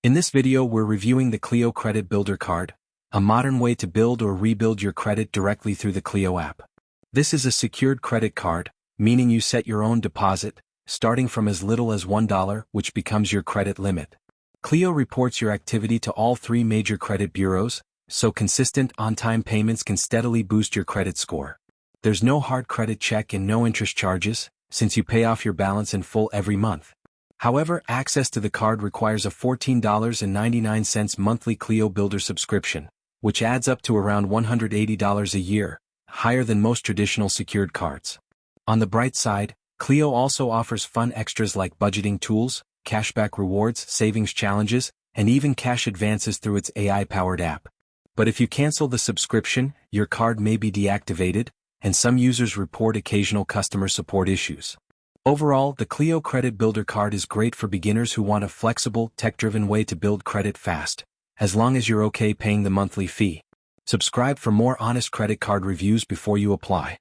In this video we're reviewing the Cleo Credit Builder Card, a modern way to build or rebuild your credit directly through the Cleo app. This is a secured credit card, meaning you set your own deposit, starting from as little as $1, which becomes your credit limit. Cleo reports your activity to all three major credit bureaus, so consistent on-time payments can steadily boost your credit score. There's no hard credit check and no interest charges, since you pay off your balance in full every month. However, access to the card requires a $14.99 monthly Cleo Builder subscription, which adds up to around $180 a year, higher than most traditional secured cards. On the bright side, Cleo also offers fun extras like budgeting tools, cashback rewards, savings challenges, and even cash advances through its AI-powered app. But if you cancel the subscription, your card may be deactivated, and some users report occasional customer support issues. Overall, the Cleo Credit Builder Card is great for beginners who want a flexible, tech-driven way to build credit fast, as long as you're okay paying the monthly fee. Subscribe for more honest credit card reviews before you apply.